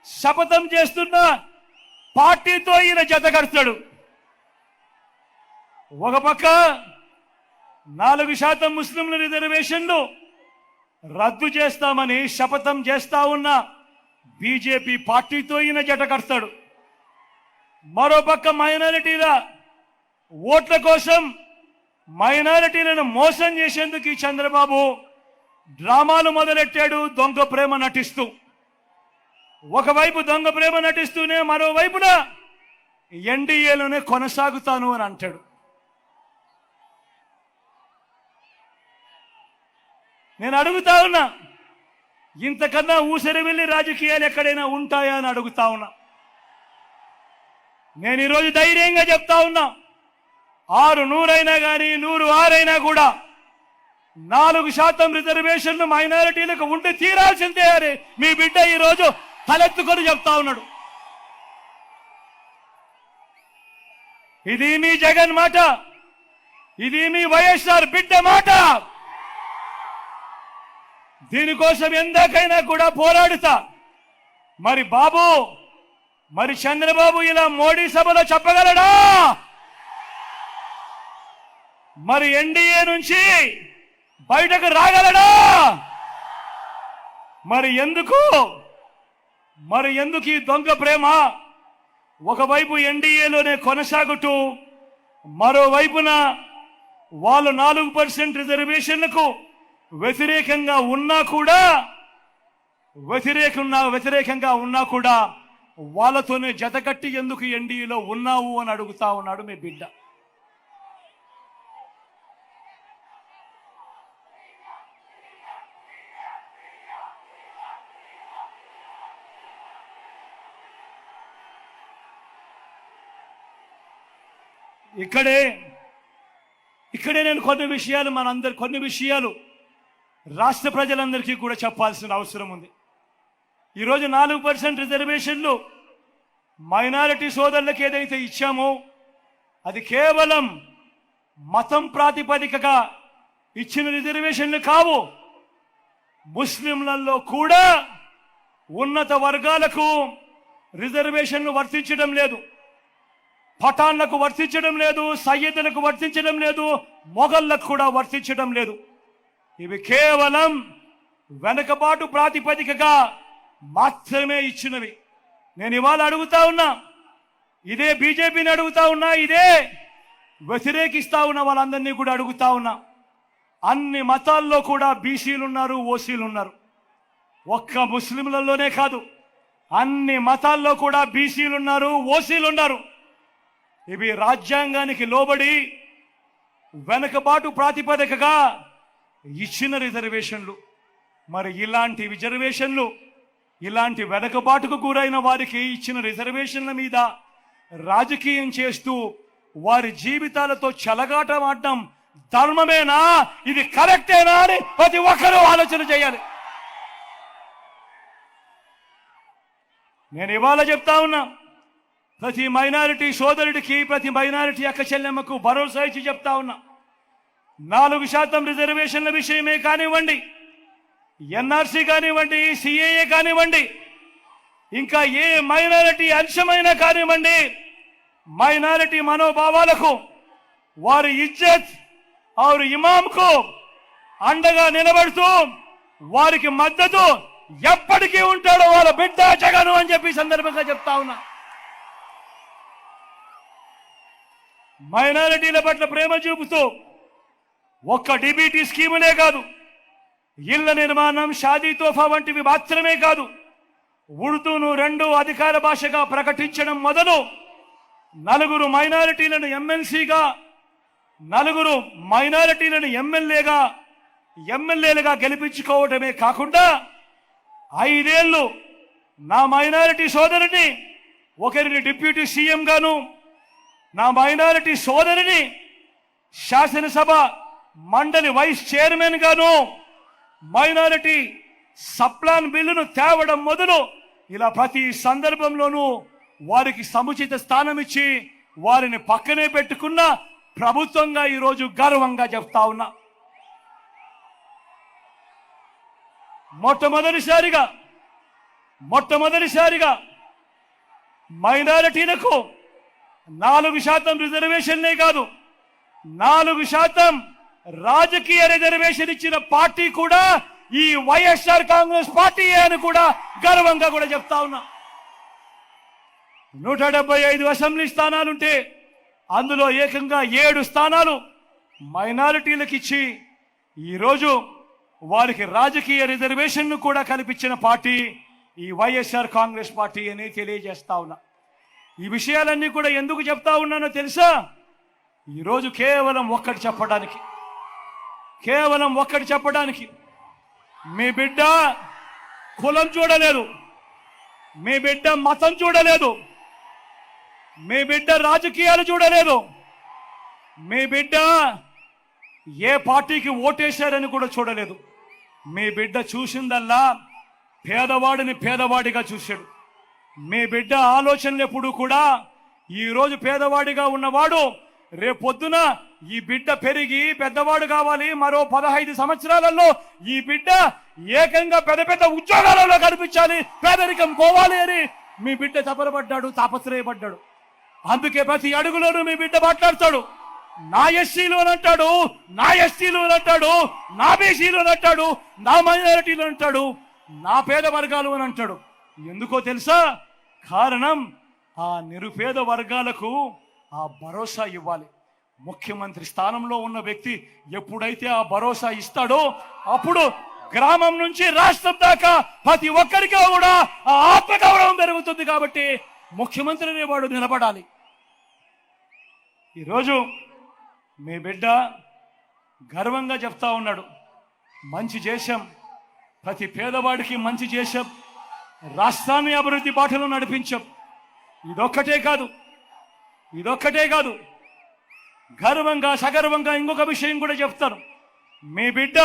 శపథం చేస్తున్న పార్టీతో ఈయన జతకడతాడు. ఒక పక్క 4% ముస్లింల రిజర్వేషన్లు రద్దు చేస్తామని శపథం చేస్తా ఉన్న బీజేపీ పార్టీతో ఈయన జతకడతాడు. మరోపక్క మైనారిటీల ఓట్ల కోసం మైనారిటీలను మోసం చేసేందుకు ఈ చంద్రబాబు డ్రామాలు మొదలెట్టాడు. దొంగ ప్రేమ నటిస్తూ, ఒకవైపు దొంగ ప్రేమ నటిస్తూనే మరోవైపున ఎన్డీఏలోనే కొనసాగుతాను అని అంటాడు. నేను అడుగుతా ఉన్నా, ఇంతకన్నా ఊసరి వెళ్ళి రాజకీయాలు ఎక్కడైనా ఉంటాయా అని అడుగుతా ఉన్నా. నేను ఈరోజు ధైర్యంగా చెప్తా ఉన్నా, 600 అయినా కానీ 106 అయినా కూడా 4% రిజర్వేషన్లు మైనారిటీలకు ఉండి తీరాల్సిందే అని మీ బిడ్డ ఈరోజు తలెత్తుకొని చెప్తా ఉన్నాడు. ఇది మీ జగన్ మాట, ఇది మీ వైఎస్ఆర్ బిడ్డ మాట. దీనికోసం ఎందాకైనా కూడా పోరాడుతా. మరి చంద్రబాబు ఇలా మోడీ సభలో చెప్పగలడా? మరి ఎన్డీఏ నుంచి బయటకు రాగలడా? మరి ఎందుకు ఈ దొంగ ప్రేమ? ఒకవైపు ఎన్డీఏలోనే కొనసాగుతూ మరోవైపున వాళ్ళు 4% రిజర్వేషన్లకు వ్యతిరేకంగా ఉన్నా కూడా వాళ్ళతోనే జతకట్టి ఎందుకు ఎన్డీఏలో ఉన్నావు అని అడుగుతా ఉన్నాడు మీ బిడ్డ. ఇక్కడే నేను కొన్ని విషయాలు రాష్ట్ర ప్రజలందరికీ కూడా చెప్పాల్సిన అవసరం ఉంది. ఈరోజు 4% రిజర్వేషన్లు మైనారిటీ సోదరులకు ఏదైతే ఇచ్చామో అది కేవలం మతం ప్రాతిపదికగా ఇచ్చిన రిజర్వేషన్లు కావు. ముస్లింలలో కూడా ఉన్నత వర్గాలకు రిజర్వేషన్లు వర్తించడం లేదు, పఠాన్లకు వర్తించడం లేదు, సయ్యదులకు వర్తించడం లేదు, మొఘళ్లకు కూడా వర్తించడం లేదు. ఇవి కేవలం వెనకబాటు ప్రాతిపదికగా మాత్రమే ఇచ్చినవి. నేను ఇవాళ అడుగుతా ఉన్నా, ఇదే బీజేపీని అడుగుతా ఉన్నా, ఇదే వ్యతిరేకిస్తా ఉన్న వాళ్ళందరినీ కూడా అడుగుతా ఉన్నా. అన్ని మతాల్లో కూడా బీసీలు ఉన్నారు, ఓసీలు ఉన్నారు. ఒక్క ముస్లింలలోనే కాదు, అన్ని మతాల్లో కూడా బీసీలు ఉన్నారు, ఓసీలు ఉన్నారు. ఇవి రాజ్యాంగానికి లోబడి వెనకబాటు ప్రాతిపదికగా ఇచ్చిన రిజర్వేషన్లు. మరి ఇలాంటి రిజర్వేషన్లు, ఇలాంటి వెనకబాటుకు గురైన వారికి ఇచ్చిన రిజర్వేషన్ల మీద రాజకీయం చేస్తూ వారి జీవితాలతో చెలగాటమాడడం ధర్మమేనా? ఇది కరెక్టేనా అని ప్రతి ఒక్కరూ ఆలోచన చేయాలి. నేను ఇవాళ చెప్తా ఉన్నా, ప్రతి మైనారిటీ సోదరుడికి, ప్రతి మైనారిటీ అక్క చెల్లెమ్మకు భరోసా ఇచ్చి చెప్తా ఉన్నా, 4% రిజర్వేషన్ల విషయమే కానివ్వండి, ఎన్ఆర్సీ కానివ్వండి, సిఏఏ కానివ్వండి, ఇంకా ఏ మైనారిటీ అంశమైనా కానివ్వండి, మైనారిటీ మనోభావాలకు, వారి ఇజ్జత్ और ఇమాంకు అండగా నిలబడుతూ వారికి మద్దతు ఎప్పటికీ ఉంటాడో వాళ్ళ బిడ్డ జగను అని చెప్పి సందర్భంగా చెప్తా ఉన్నా. మైనారిటీల పట్ల ప్రేమ చూపుతూ ఒక్క డిబిటీ స్కీములే కాదు, ఇళ్ల నిర్మాణం, షాదీ తోఫా వంటివి మాత్రమే కాదు, ఉర్దూను 2 అధికార భాషగా ప్రకటించడం మొదలు 4 మైనారిటీలను ఎమ్మెల్సీగా, 4 మైనారిటీలను ఎమ్మెల్యేలుగా గెలిపించుకోవడమే కాకుండా 5 ఏళ్ళు నా మైనారిటీ సోదరుని ఒకరిని డిప్యూటీ సీఎం గాను, నా మైనారిటీ సోదరిని శాసనసభ మండలి వైస్ చైర్మన్ గాను, మైనారిటీ సప్లాన్ బిల్లును తేవడం మొదలు ఇలా ప్రతి సందర్భంలోనూ వారికి సముచిత స్థానం ఇచ్చి వారిని పక్కనే పెట్టుకున్న ప్రభుత్వంగా ఈరోజు గర్వంగా చెప్తా ఉన్నా. మొట్టమొదటిసారిగా మైనారిటీలకు 4% రిజర్వేషన్లే కాదు, 4% రాజకీయ రిజర్వేషన్ ఇచ్చిన పార్టీ కూడా ఈ వైఎస్ఆర్ కాంగ్రెస్ పార్టీ అని కూడా గర్వంగా కూడా చెప్తా ఉన్నా. 175 అసెంబ్లీ స్థానాలుంటే అందులో ఏకంగా 7 స్థానాలు మైనారిటీలకు ఇచ్చి ఈరోజు వారికి రాజకీయ రిజర్వేషన్ను కూడా కల్పించిన పార్టీ ఈ వైఎస్ఆర్ కాంగ్రెస్ పార్టీ అని తెలియజేస్తా ఉన్నా. ఈ విషయాలన్నీ కూడా ఎందుకు చెప్తా ఉన్నానో తెలుసా? ఈరోజు కేవలం ఒక్కటి చెప్పడానికి, మీ బిడ్డ కులం చూడలేదు, మీ బిడ్డ మతం చూడలేదు, మీ బిడ్డ రాజకీయాలు చూడలేదు, మీ బిడ్డ ఏ పార్టీకి ఓటేశారని కూడా చూడలేదు. మీ బిడ్డ చూసిందల్లా పేదవాడిని పేదవాడిగా చూశాడు. మీ బిడ్డ ఆలోచనలు ఎప్పుడు కూడా ఈరోజు పేదవాడిగా ఉన్నవాడు రేపొద్దున ఈ బిడ్డ పెరిగి పెద్దవాడు కావాలి, మరో 15 సంవత్సరాలలో ఈ బిడ్డ ఏకంగా పెద్ద పెద్ద ఉద్యోగాలలో కనిపించాలి, పేదరికం పోవాలి అని మీ బిడ్డ తపరపడ్డాడు, తాపత్రయపడ్డాడు. అందుకే ప్రతి అడుగులోనూ మీ బిడ్డ మాట్లాడతాడు, నా ఎస్సీలు అని అంటాడు, నా ఎస్టీలు అని అంటాడు, నా బీసీలు అని అంటాడు, నా మైనారిటీలు అంటాడు, నా పేద వర్గాలు అని అంటాడు. ఎందుకో తెలుసా? కారణం ఆ నిరుపేద వర్గాలకు ఆ భరోసా ఇవ్వాలి. ముఖ్యమంత్రి స్థానంలో ఉన్న వ్యక్తి ఎప్పుడైతే ఆ భరోసా ఇస్తాడో అప్పుడు గ్రామం నుంచి రాష్ట్రం దాకా ప్రతి ఒక్కరికి కూడా ఆ ఆత్మగౌరవం పెరుగుతుంది. కాబట్టి ముఖ్యమంత్రి అనేవాడు నిలబడాలి. ఈరోజు మీ బిడ్డ గర్వంగా చెప్తా ఉన్నాడు, మంచి చేశాం, ప్రతి పేదవాడికి మంచి చేశాం, రాష్ట్రాన్ని అభివృద్ధి బాటలో నడిపించాం. ఇదొక్కటే కాదు, గర్వంగా సగర్వంగా ఇంకొక విషయం కూడా చెప్తాను. మీ బిడ్డ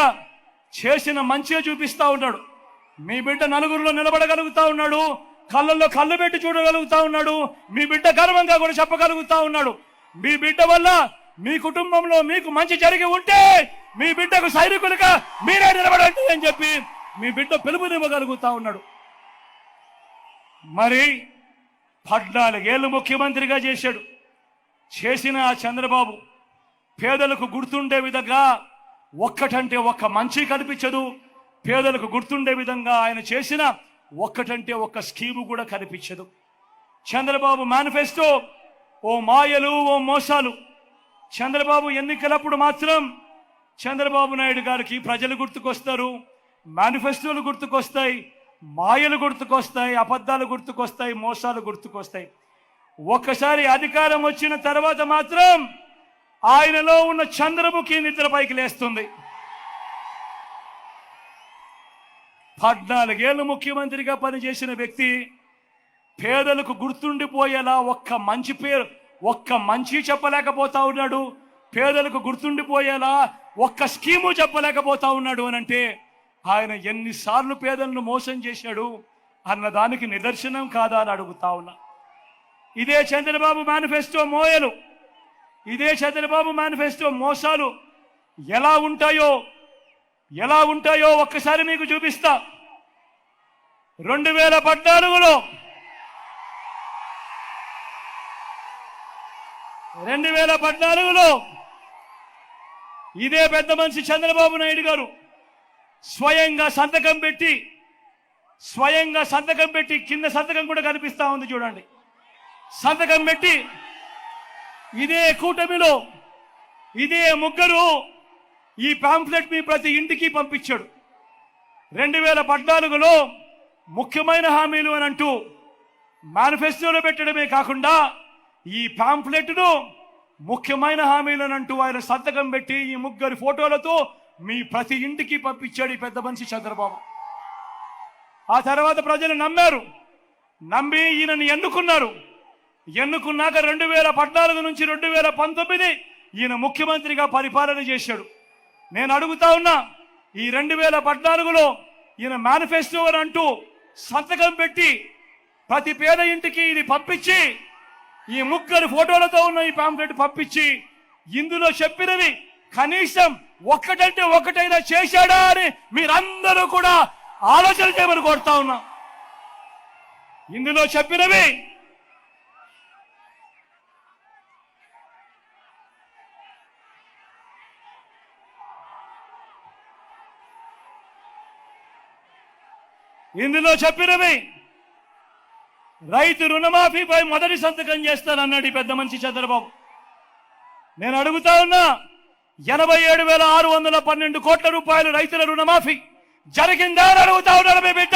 చేసిన మంచిగా చూపిస్తా ఉన్నాడు. మీ బిడ్డ నలుగురిలో నిలబడగలుగుతా ఉన్నాడు. కళ్ళల్లో కళ్ళు పెట్టి చూడగలుగుతా ఉన్నాడు. మీ బిడ్డ గర్వంగా కూడా చెప్పగలుగుతా ఉన్నాడు. మీ బిడ్డ వల్ల మీ కుటుంబంలో మీకు మంచి జరిగి ఉంటే మీ బిడ్డకు సైనికులుగా మీరే నిలబడండి అని చెప్పి మీ బిడ్డ పిలుపునివ్వగలుగుతా ఉన్నాడు. మరి 14 ఏళ్ళు ముఖ్యమంత్రిగా చేశాడు. చేసిన చంద్రబాబు పేదలకు గుర్తుండే విధంగా ఒక్కటంటే ఒక్క మంచి కనిపించదు. పేదలకు గుర్తుండే విధంగా ఆయన చేసిన ఒక్కటంటే ఒక్క స్కీము కూడా కనిపించదు. చంద్రబాబు మేనిఫెస్టో ఓ మాయలు ఓ మోసాలు. చంద్రబాబు ఎన్నికలప్పుడు మాత్రం చంద్రబాబు నాయుడు గారికి ప్రజలు గుర్తుకొస్తారు, మేనిఫెస్టోలు గుర్తుకొస్తాయి, మాయలు గుర్తుకొస్తాయి, అబద్ధాలు గుర్తుకొస్తాయి, మోసాలు గుర్తుకొస్తాయి. ఒక్కసారి అధికారం వచ్చిన తర్వాత మాత్రం ఆయనలో ఉన్న చంద్రముఖి నిద్రపైకి లేస్తుంది. 14 ఏళ్ళు ముఖ్యమంత్రిగా పనిచేసిన వ్యక్తి పేదలకు గుర్తుండిపోయేలా ఒక్క మంచి చెప్పలేకపోతా ఉన్నాడు. పేదలకు గుర్తుండిపోయేలా ఒక్క స్కీము చెప్పలేకపోతా ఉన్నాడు అని అంటే ఆయన ఎన్నిసార్లు పేదలను మోసం చేశాడు అన్నదానికి నిదర్శనం కాదా అని అడుగుతా ఉన్నా. ఇదే చంద్రబాబు మేనిఫెస్టో మోయలు, ఇదే చంద్రబాబు మేనిఫెస్టో మోసాలు ఎలా ఉంటాయో ఒక్కసారి మీకు చూపిస్తా. 2014లో ఇదే పెద్ద మనిషి చంద్రబాబు నాయుడు గారు స్వయంగా సంతకం పెట్టి కింద సంతకం కూడా కనిపిస్తా ఉంది చూడండి. సంతకం పెట్టి ఇదే కూటమిలో ఇదే ముగ్గురు ఈ పాంఫ్లెట్ మీ ప్రతి ఇంటికి పంపించాడు. 2014లో ముఖ్యమైన హామీలు అని అంటూ మేనిఫెస్టోలో పెట్టడమే కాకుండా ఈ పాంఫ్లెట్ను ముఖ్యమైన హామీలు అని అంటూ ఆయన సంతకం పెట్టి ఈ ముగ్గురు ఫోటోలతో మీ ప్రతి ఇంటికి పంపించాడు ఈ పెద్ద మనిషి చంద్రబాబు. ఆ తర్వాత ప్రజలు నమ్మి ఈయనని ఎన్నుకున్నాక 2014 నుంచి 2019 ఈయన ముఖ్యమంత్రిగా పరిపాలన చేశాడు. నేను అడుగుతా ఉన్నా, ఈ 2014లో ఈయన మేనిఫెస్టో అని అంటూ సంతకం పెట్టి ప్రతి పేద ఇంటికి ఇది పంపించి ఈ ముగ్గురు ఫోటోలతో ఉన్న ఈ పాంప్లెట్ పంపించి ఇందులో చెప్పినవి కనీసం ఒక్కటంటే ఒక్కటైనా చేశాడా అని మీరందరూ కూడా ఆలోచన చేయమని కోరుతా ఉన్నా. ఇందులో చెప్పినవి రైతు రుణమాఫీపై మొదటి సంతకం చేస్తానన్నాడు ఈ పెద్ద మనిషి చంద్రబాబు. నేను అడుగుతా ఉన్నా, 87,612 కోట్ల రూపాయలు రైతుల రుణమాఫీ జరిగిందా అని అడుగుతా ఉన్నాడు మీ బిడ్డ.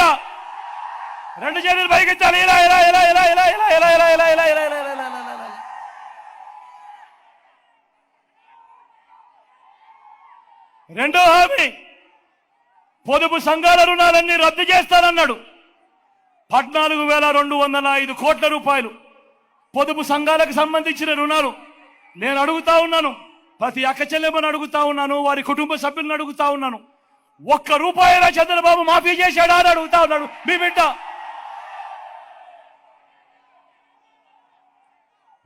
2 చేతులు పైకెత్తాలి. రెండో హామీ పొదుపు సంఘాల రుణాలన్నీ రద్దు చేస్తానన్నాడు. 14,205 కోట్ల రూపాయలు పొదుపు సంఘాలకు సంబంధించిన రుణాలు. నేను అడుగుతా ఉన్నాను, ప్రతి అక్క చెల్లెమ్మని అడుగుతా ఉన్నాను, వారి కుటుంబ సభ్యులను అడుగుతా ఉన్నాను, ఒక్క రూపాయలా చంద్రబాబు మాఫీ చేశాడా అని అడుగుతా ఉన్నాడు మీ బిడ్డ.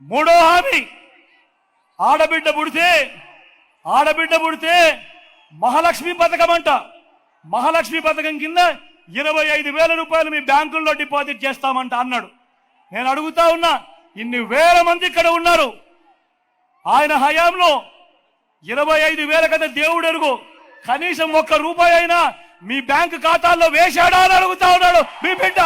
మూడో హామీ, ఆడబిడ్డ పుడితే మహాలక్ష్మి పథకం అంట. మహాలక్ష్మి పథకం కింద 25,000 రూపాయలు మీ బ్యాంకుల్లో డిపాజిట్ చేస్తామంట అన్నాడు. నేను అడుగుతా ఉన్నా, ఇన్ని వేల మంది ఇక్కడ ఉన్నారు, ఆయన హయాంలో 25,000 కదా దేవుడు ఎరుగు, కనీసం ఒక్క రూపాయి అయినా మీ బ్యాంకు ఖాతాల్లో వేశాడా అని అడుగుతా ఉన్నాడు మీ బిడ్డ.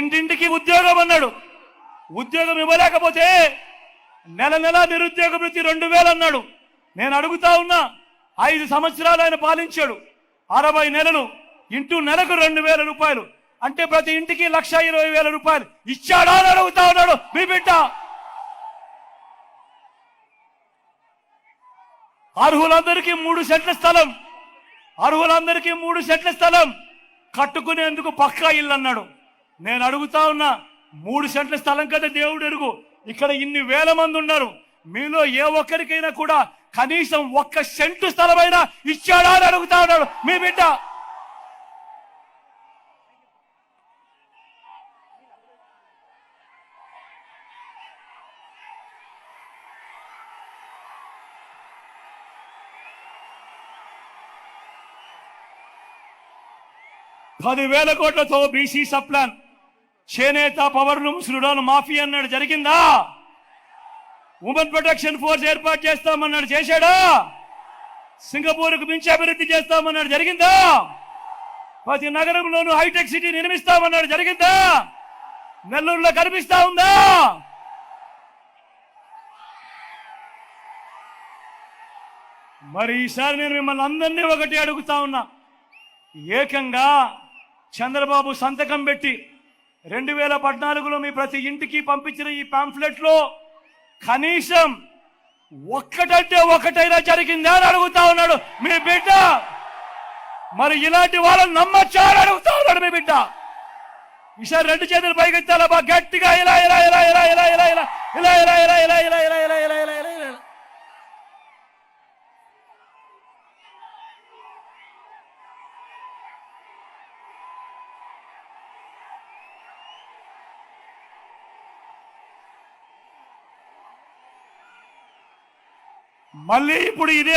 ఇంటింటికి ఉద్యోగం అన్నాడు. ఉద్యోగం ఇవ్వలేకపోతే నెల నిరుద్యోగ వృత్తి 2,000 అన్నాడు. నేను అడుగుతా ఉన్నా, 5 సంవత్సరాలు ఆయన పాలించాడు, 60 నెలలు ఇంటూ నెలకు 2,000 రూపాయలు అంటే ప్రతి ఇంటికి 1,20,000 రూపాయలు ఇచ్చాడా అని అడుగుతా ఉన్నాడు మీ బిడ్డ. అర్హులందరికీ 3 సెంట్ల స్థలం కట్టుకునేందుకు పక్కా ఇల్లు అన్నాడు. నేను అడుగుతా ఉన్నా, 3 సెంట్ల స్థలం కదా దేవుడు ఎరుగు. ఇక్కడ ఇన్ని వేల మంది ఉన్నారు. మీలో ఏ ఒక్కరికైనా కూడా కనీసం 1 సెంటు స్థలమైనా ఇచ్చాడా అని అడుగుతా ఉన్నాడు మీ బిడ్డ. $10,000 కోట్లతో బీసీ సప్లాన్, చేనేత, పవర్లు, ముసురుడాలు మాఫీ అన్నాడు, జరిగిందా? ఉమెన్ ప్రొటెక్షన్ ఫోర్స్ ఏర్పాటు చేస్తామన్నాడు, చేశాడా? సింగపూర్కు మించి అభివృద్ధి చేస్తామన్నాడు, జరిగిందా? ప్రతి నగరంలోనూ హైటెక్ సిటీ నిర్మిస్తామన్నాడు, జరిగిందా? నెల్లూరులో కనిపిస్తా ఉందా? మరి ఈసారి నేను మిమ్మల్ని అందరినీ ఒకటి అడుగుతా ఉన్నా. ఏకంగా చంద్రబాబు సంతకం పెట్టి 2014లో మీ ప్రతి ఇంటికి పంపించిన ఈ పాంఫ్లెట్ లో కనీసం ఒక్కటంటే ఒకటైనా జరిగిందా అని అడుగుతా ఉన్నాడు మీ బిడ్డ. మరి ఇలాంటి వాళ్ళని నమ్మచ్చా అని అడుగుతా ఉన్నాడు మీ బిడ్డ. ఈసారి 2 చేతులు పైకెత్తాలా బా గట్టిగా, ఇలా ఇలా ఇలా ఇలా ఇలా ఇలా ఇలా ఇలా ఇలా ఇలా ఇలా ఇలా ఇలా ఇలా ఇలా ఇలా ఇలా ఇలా. మళ్ళీ ఇప్పుడు ఇదే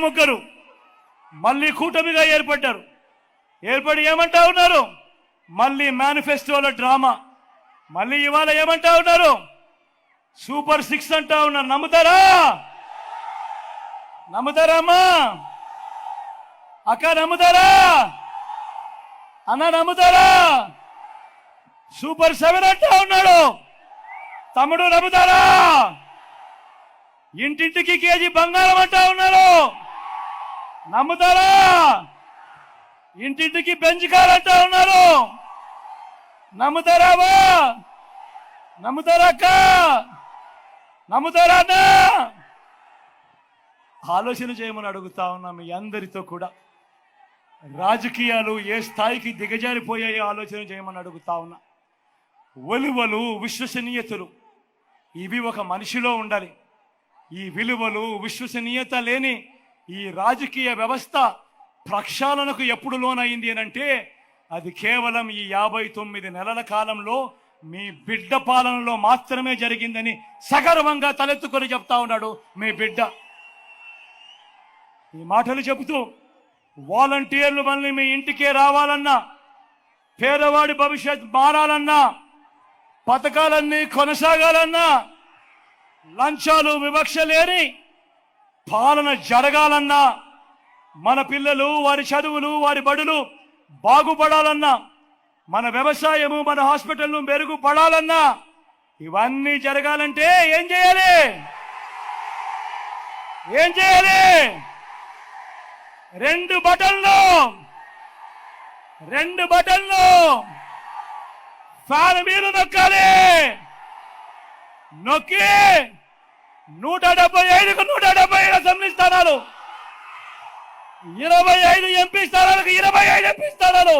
ముగ్గురు మళ్ళీ కూటమిగా ఏర్పడ్డారు. ఏర్పడి ఏమంటా ఉన్నారు? మళ్ళీ మేనిఫెస్టోలో డ్రామా. మళ్ళీ ఇవాళ ఏమంటా ఉన్నారు? సూపర్ 6 అంటా ఉన్నారు. నమ్ముతారా అమ్మా? అక్క నమ్ముతారా? అన్న నమ్ముతారా? సూపర్ 7 అంటా ఉన్నాడు. తమ్ముడు నమ్ముతారా? ఇంటింటికి కేజీ బంగారం అంటా ఉన్నారు. నమ్ముతారా? ఇంటింటికి బెంచ్ కార్ అంటా ఉన్నారు. నమ్ముతారా? నమ్ముతారా అక్క? నమ్ముతారా అన్న? ఆలోచన చేయమని అడుగుతా ఉన్నా మీ అందరితో కూడా. రాజకీయాలు ఏ స్థాయికి దిగజారిపోయాయో ఆలోచన చేయమని అడుగుతా ఉన్నా. విలువలు, విశ్వసనీయతలు ఇవి ఒక మనిషిలో ఉండాలి. ఈ విలువలు, విశ్వసనీయత లేని ఈ రాజకీయ వ్యవస్థ ప్రక్షాళనకు ఎప్పుడు లోనైంది అనంటే అది కేవలం ఈ 59 నెలల కాలంలో మీ బిడ్డ పాలనలో మాత్రమే జరిగిందని సగర్వంగా తలెత్తుకొని చెప్తా ఉన్నాడు మీ బిడ్డ. ఈ మాటలు చెబుతూ వాలంటీర్లు మళ్ళీ మీ ఇంటికే రావాలన్నా, పేదవాడి భవిష్యత్ మారాలన్నా, పథకాలన్నీ కొనసాగాలన్నా, లంచాలు వివక్ష లేని పాలన జరగాలన్నా, మన పిల్లలు, వారి చదువులు, వారి బడులు బాగుపడాలన్నా, మన వ్యవసాయము, మన హాస్పిటల్లు మెరుగుపడాలన్నా, ఇవన్నీ జరగాలంటే ఏం చేయాలి? 2 బటన్లు ఫ్యాన్ మీద నొక్కాలి. నొక్కి 175కు 175 అసెంబ్లీ స్థానాలు, 25 ఎంపీ స్థానాలకు 25 ఎంపీ స్థానాలు,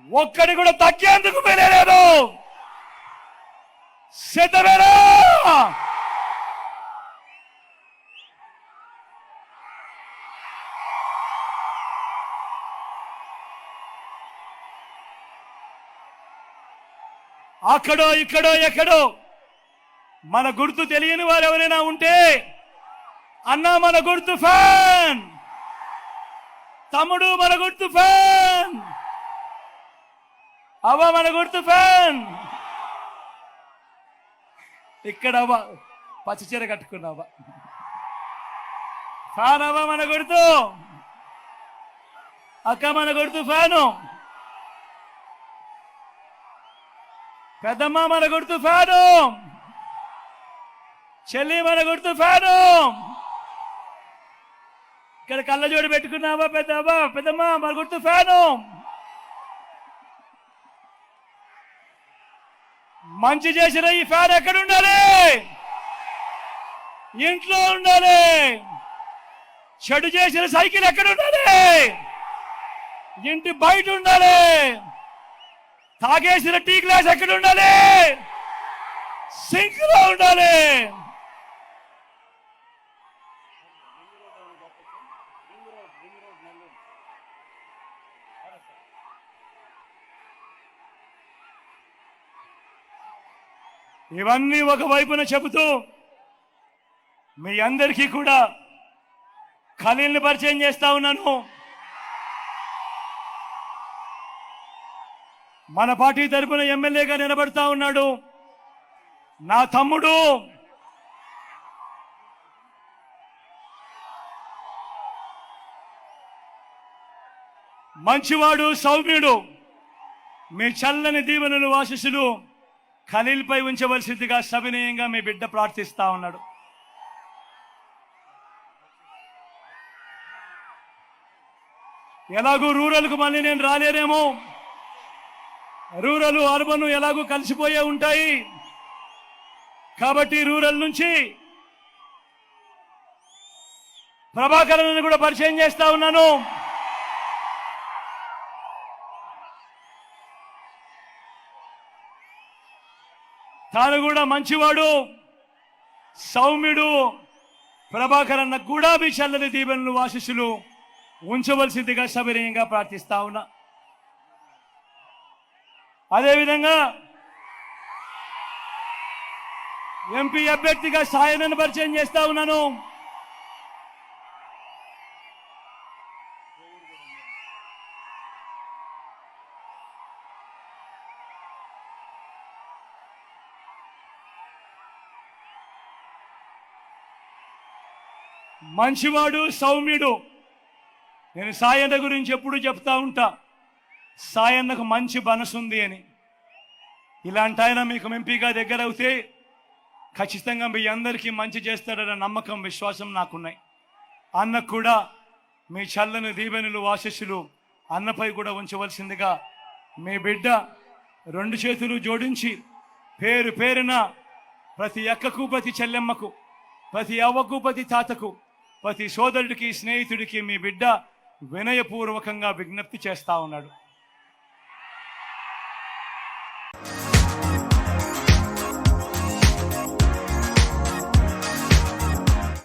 ఒక్కడి కూడా తగ్గేందుకు వెళ్ళలేదు. సిద్ధమేనా? అక్కడో ఇక్కడో ఎక్కడో మన గుర్తు తెలియని వారు ఎవరైనా ఉంటే, అన్నా మన గుర్తు ఫ్యాన్, తమ్ముడు మన గుర్తు ఫ్యాన్, అవ్వ మన గుర్తు ఫ్యాన్. ఇక్కడ అవ్వ పచ్చచీర కట్టుకున్నావా? ఫ్యాన్ అవ్వ మన గుర్తు. అక్క మన గుర్తు ఫ్యాను. పెద్దమ్మ మన గుర్తు ఫ్యాను. చెల్లి మన గుర్తు ఫ్యాను. ఇక్కడ కళ్ళజోడు పెట్టుకున్నావా పెద్దమ్మ మన గుర్తు ఫ్యాను. మంచి చేసిన ఈ ఫ్యాన్ ఎక్కడ ఉండాలి? ఇంట్లో ఉండాలి. చెడు చేసిన సైకిల్ ఎక్కడ ఉండాలి? ఇంటి బయట ఉండాలి. తాగేసిన టీ గ్లాస్ ఎక్కడ ఉండాలి? సింక్ లో ఉండాలి. ఇవన్నీ ఒక వైపున చెబుతూ మీ అందరికీ కూడా ఖలీల్ని పరిచయం చేస్తా ఉన్నాను. మన పార్టీ తరఫున ఎమ్మెల్యేగా నిలబడతా ఉన్నాడు నా తమ్ముడు, మంచివాడు, సౌమ్యుడు. మీ చల్లని దీవెనలు ఆశీస్సులు ఖలీల్ పై ఉంచవలసిందిగా సవినయంగా మీ బిడ్డ ప్రార్థిస్తా ఉన్నాడు. ఎలాగూ రూరల్కు మళ్ళీ నేను రాలేనేమో, రూరల్ అర్బన్ ఎలాగూ కలిసిపోయే ఉంటాయి కాబట్టి రూరల్ నుంచి ప్రభాకరన్ కూడా పరిచయం చేస్తా ఉన్నాను. తాను కూడా మంచివాడు, సౌమ్యుడు. ప్రభాకరన్న కూడా మీ చల్లని దీవెనలు ఆశీస్సులు ఉంచవలసిందిగా సవినయంగా ప్రార్థిస్తా ఉన్నా. అదేవిధంగా ఎంపీ అభ్యర్థిగా సాయనను పరిచయం చేస్తా ఉన్నాను. మంచివాడు, సౌమ్యుడు. నేను సాయన్న గురించి ఎప్పుడు చెప్తా ఉంటా, సాయన్నకు మంచి మనసు ఉంది అని. ఇలాంటి ఆయన మీకు ఎంపీగా దగ్గర అవుతే ఖచ్చితంగా మీ అందరికీ మంచి చేస్తాడన్న నమ్మకం, విశ్వాసం నాకున్నాయి. అన్నకు కూడా మీ చల్లని దీవెనలు ఆశీస్సులు అన్నపై కూడా ఉంచవలసిందిగా మీ బిడ్డ రెండు చేతులు జోడించి పేరు పేరున ప్రతి అక్కకు, ప్రతి చెల్లెమ్మకు, ప్రతి అవ్వకు, ప్రతి తాతకు, ప్రతి సోదరుడికి, స్నేహితుడికి మీ బిడ్డ వినయపూర్వకంగా విజ్ఞప్తి చేస్తా ఉన్నాడు.